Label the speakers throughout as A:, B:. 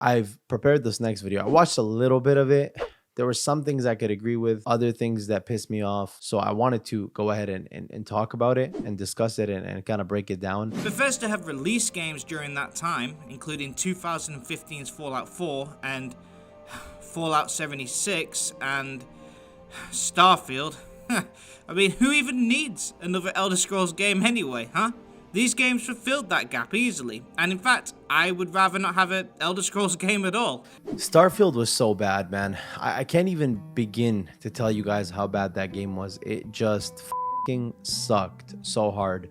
A: I've prepared this next video. I watched a little bit of it. There were some things I could agree with, other things that pissed me off. So I wanted to go ahead and talk about it and discuss it and kind of break it down.
B: Bethesda have released games during that time, including 2015's Fallout 4 and Fallout 76 and Starfield. I mean, who even needs another Elder Scrolls game anyway, huh? These games fulfilled that gap easily, and in fact, I would rather not have an Elder Scrolls game at all.
A: Starfield was so bad, man. I can't even begin to tell you guys how bad that game was. It just fucking sucked so hard.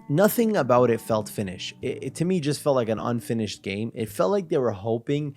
A: Nothing about it felt finished. It to me just felt like an unfinished game. It felt like they were hoping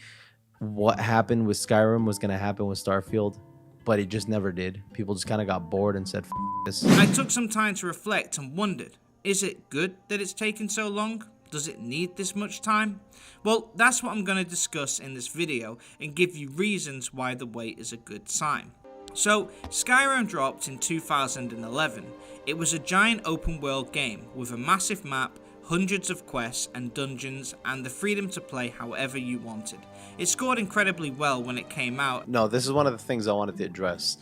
A: what happened with Skyrim was going to happen with Starfield, but it just never did. People just kind of got bored and said, F this.
B: I took some time to reflect and wondered, is it good that it's taken so long? Does it need this much time? Well, that's what I'm going to discuss in this video and give you reasons why the wait is a good sign. So, Skyrim dropped in 2011. It was a giant open world game with a massive map, hundreds of quests and dungeons, and the freedom to play however you wanted. It scored incredibly well when it came out.
A: No, this is one of the things I wanted to address.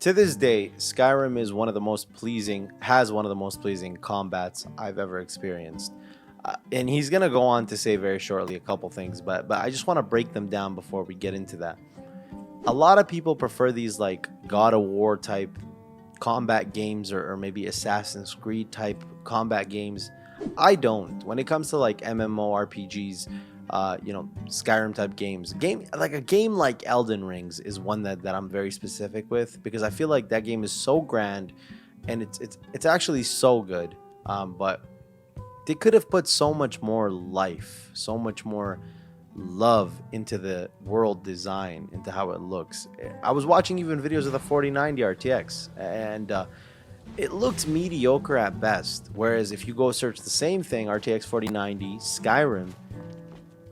A: To this day, Skyrim is one of the most pleasing combats I've ever experienced. And he's going to go on to say very shortly a couple things, but I just want to break them down before we get into that. A lot of people prefer these like God of War type combat games or maybe Assassin's Creed type combat games. I don't. When it comes to like MMORPGs, Skyrim type games, a game like Elden Rings is one that I'm very specific with, because I feel like that game is so grand and it's actually so good. But they could have put so much more life, so much more love into the world design, into how it looks. I was watching even videos of the 4090 RTX, and it looked mediocre at best. Whereas if you go search the same thing, RTX 4090 Skyrim,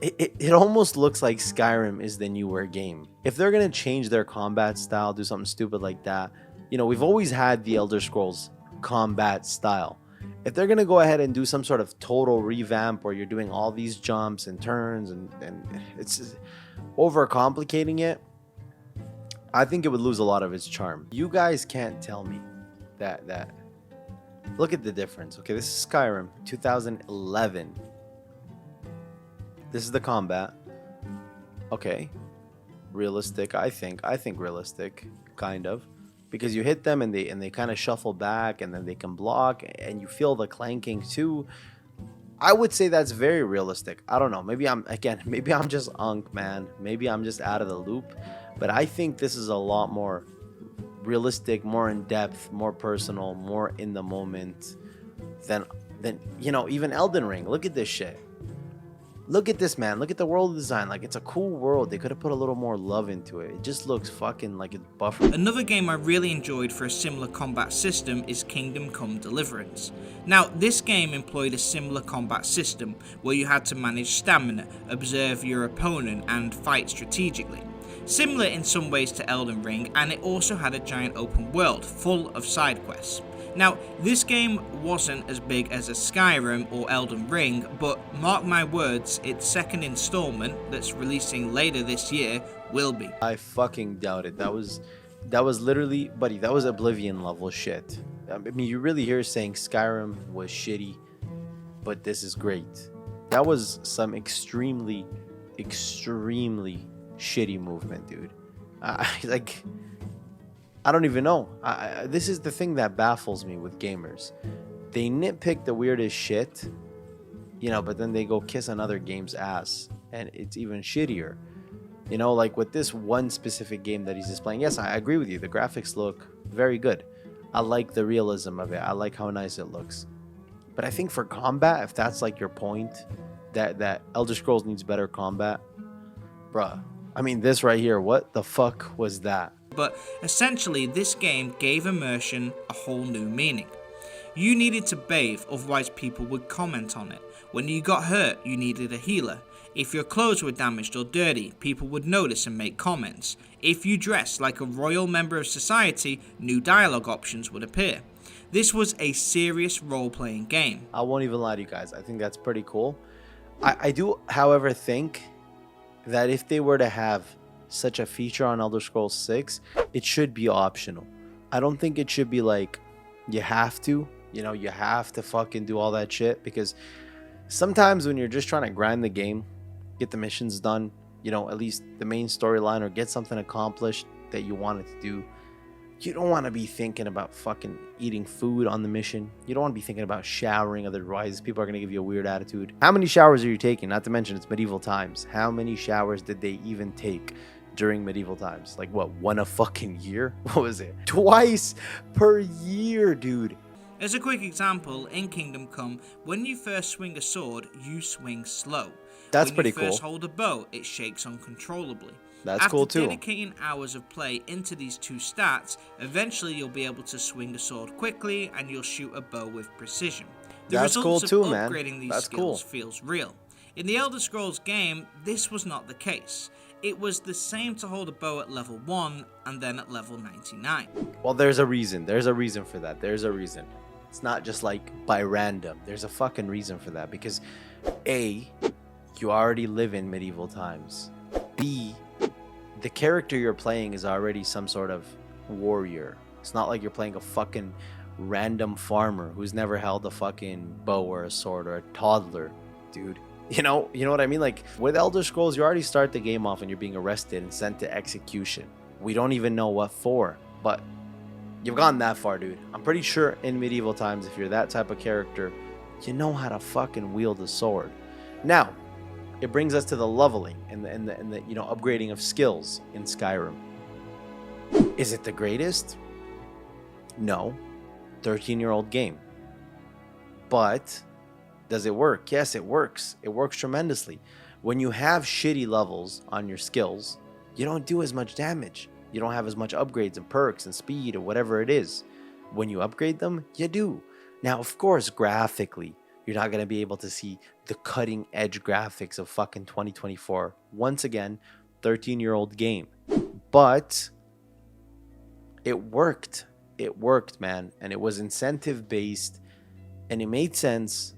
A: it almost looks like Skyrim is the newer game. If they're gonna change their combat style, do something stupid like that, we've always had the Elder Scrolls combat style. If they're gonna go ahead and do some sort of total revamp where you're doing all these jumps and turns and it's overcomplicating it, I think it would lose a lot of its charm. You guys can't tell me that look at the difference. Okay, this is Skyrim 2011. This is the combat. Okay, realistic. I think realistic, kind of, because you hit them and they kind of shuffle back and then they can block and you feel the clanking too. I would say that's very realistic. I don't know. Maybe I'm just unk, man. Maybe I'm just out of the loop. But I think this is a lot more realistic, more in depth, more personal, more in the moment than even Elden Ring. Look at this shit. Look at this, man. Look at the world design. Like, it's a cool world. They could have put a little more love into it. It just looks fucking like it's buffered.
B: Another game I really enjoyed for a similar combat system is Kingdom Come Deliverance. Now, this game employed a similar combat system where you had to manage stamina, observe your opponent, and fight strategically. Similar in some ways to Elden Ring, and it also had a giant open world full of side quests. Now, this game wasn't as big as a Skyrim or Elden Ring, but mark my words, its second installment that's releasing later this year will be.
A: I fucking doubt it. That was literally, buddy, that was Oblivion level shit. I mean, you really hear saying Skyrim was shitty, but this is great. That was some extremely shitty movement, dude. I don't even know. This is the thing that baffles me with gamers. They nitpick the weirdest shit, but then they go kiss another game's ass, and it's even shittier. Like with this one specific game that he's displaying. Yes, I agree with you. The graphics look very good. I like the realism of it. I like how nice it looks. But I think for combat, if that's like your point, that Elder Scrolls needs better combat, bruh. I mean, this right here, what the fuck was that?
B: But essentially, this game gave immersion a whole new meaning. You needed to bathe, otherwise people would comment on it. When you got hurt, you needed a healer. If your clothes were damaged or dirty, people would notice and make comments. If you dressed like a royal member of society, new dialogue options would appear. This was a serious role-playing game.
A: I won't even lie to you guys. I think that's pretty cool. I do, however, think that if they were to have such a feature on Elder Scrolls 6, it should be optional. I don't think it should be like you have to, you have to fucking do all that shit, because sometimes when you're just trying to grind the game, get the missions done, at least the main storyline, or get something accomplished that you wanted to do, you don't want to be thinking about fucking eating food on the mission. You don't want to be thinking about showering, otherwise people are going to give you a weird attitude. How many showers are you taking? Not to mention it's medieval times. How many showers did they even take during medieval times? Like what, one a fucking year? What was it? Twice per year, dude.
B: As a quick example, in Kingdom Come, when you first swing a sword, you swing slow.
A: That's pretty cool.
B: When you first hold a bow, it shakes uncontrollably.
A: That's cool too.
B: After dedicating hours of play into these two stats, eventually you'll be able to swing a sword quickly and you'll shoot a bow with precision. The
A: That's cool
B: results
A: too,
B: of
A: man.
B: upgrading these
A: That's
B: skills
A: cool.
B: feels real. In the Elder Scrolls game, this was not the case. It was the same to hold a bow at level 1 and then at level 99.
A: Well, there's a reason. There's a reason for that. There's a reason. It's not just like by random. There's a fucking reason for that, because A, you already live in medieval times. B, the character you're playing is already some sort of warrior. It's not like you're playing a fucking random farmer who's never held a fucking bow or a sword, or a toddler, dude. You know what I mean? Like with Elder Scrolls, you already start the game off and you're being arrested and sent to execution. We don't even know what for, but you've gone that far, dude. I'm pretty sure in medieval times, if you're that type of character, you know how to fucking wield a sword. Now, it brings us to the leveling and the upgrading of skills in Skyrim. Is it the greatest? No. 13-year-old game. But does it work? Yes, it works. It works tremendously. When you have shitty levels on your skills, you don't do as much damage. You don't have as much upgrades and perks and speed or whatever it is. When you upgrade them, you do. Now, of course, graphically, you're not going to be able to see the cutting edge graphics of fucking 2024. Once again, 13-year-old game. But it worked. It worked, man. And it was incentive based. And it made sense.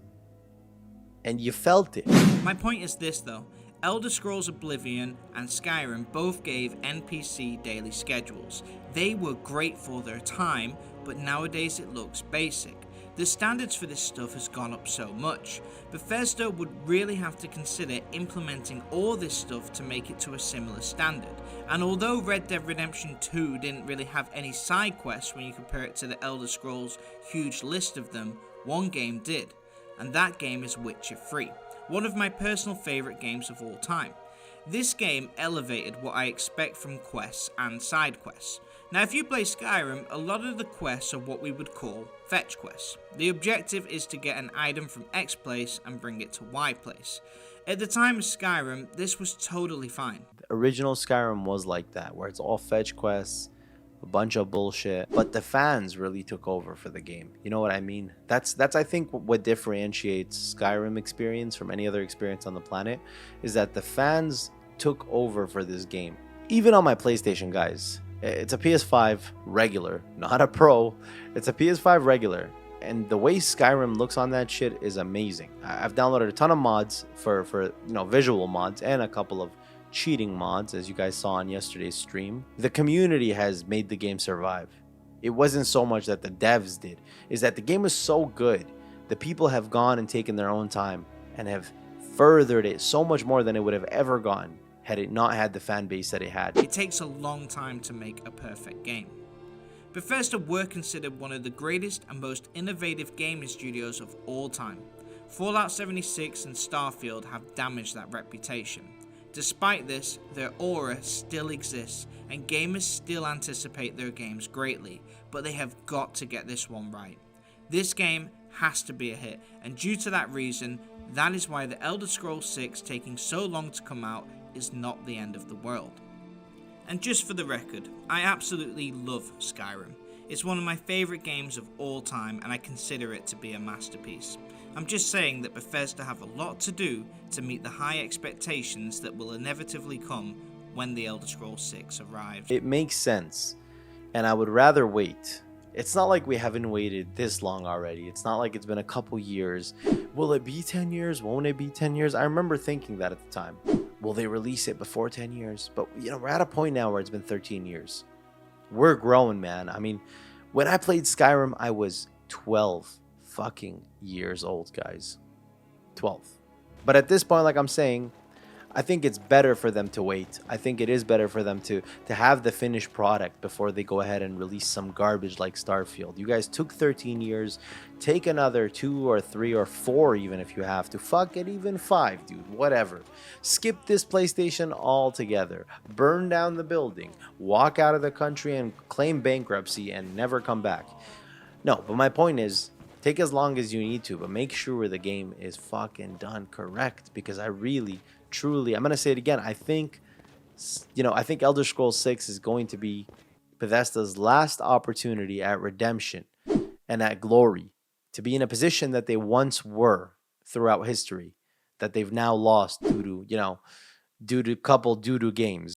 A: And you felt it.
B: My point is this though. Elder Scrolls Oblivion and Skyrim both gave NPC daily schedules. They were great for their time, but nowadays it looks basic. The standards for this stuff has gone up so much. Bethesda would really have to consider implementing all this stuff to make it to a similar standard. And although Red Dead Redemption 2 didn't really have any side quests when you compare it to the Elder Scrolls' huge list of them, one game did. And that game is Witcher 3, one of my personal favourite games of all time. This game elevated what I expect from quests and side quests. Now if you play Skyrim, a lot of the quests are what we would call fetch quests. The objective is to get an item from X place and bring it to Y place. At the time of Skyrim, this was totally fine.
A: The original Skyrim was like that, where it's all fetch quests, a bunch of bullshit, but the fans really took over for the game. You know what I mean? That's I think what differentiates Skyrim experience from any other experience on the planet, is that the fans took over for this game. Even on my PlayStation, guys, it's a PS5 regular, not a Pro. It's a PS5 regular, and the way Skyrim looks on that shit is amazing. I've downloaded a ton of mods for visual mods, and a couple of cheating mods, as you guys saw on yesterday's stream. The community has made the game survive. It wasn't so much that the devs did, is that the game was so good, the people have gone and taken their own time and have furthered it so much more than it would have ever gone had it not had the fan base that it had.
B: It takes a long time to make a perfect game. Bethesda were considered one of the greatest and most innovative gaming studios of all time. Fallout 76 and Starfield have damaged that reputation. Despite this, their aura still exists and gamers still anticipate their games greatly, but they have got to get this one right. This game has to be a hit, and due to that reason, that is why the Elder Scrolls 6 taking so long to come out is not the end of the world. And just for the record, I absolutely love Skyrim. It's one of my favourite games of all time and I consider it to be a masterpiece. I'm just saying that Bethesda have a lot to do to meet the high expectations that will inevitably come when the Elder Scrolls 6 arrives.
A: It makes sense, and I would rather wait. It's not like we haven't waited this long already. It's not like it's been a couple years. Will it be 10 years? Won't it be 10 years? I remember thinking that at the time. Will they release it before 10 years? But we're at a point now where it's been 13 years. We're growing, man. I mean, when I played Skyrim, I was 12 fucking years old, guys. 12. But at this point, like I'm saying, I think it's better for them to wait. I think it is better for them to have the finished product before they go ahead and release some garbage like Starfield. You guys took 13 years. Take another 2 or 3 or 4 even if you have to. Fuck it, even 5, dude. Whatever. Skip this PlayStation altogether. Burn down the building. Walk out of the country and claim bankruptcy and never come back. No, but my point is, take as long as you need to, but make sure the game is fucking done correct, because I really, truly, I'm going to say it again, I think Elder Scrolls 6 is going to be Bethesda's last opportunity at redemption and at glory, to be in a position that they once were throughout history, that they've now lost due to games.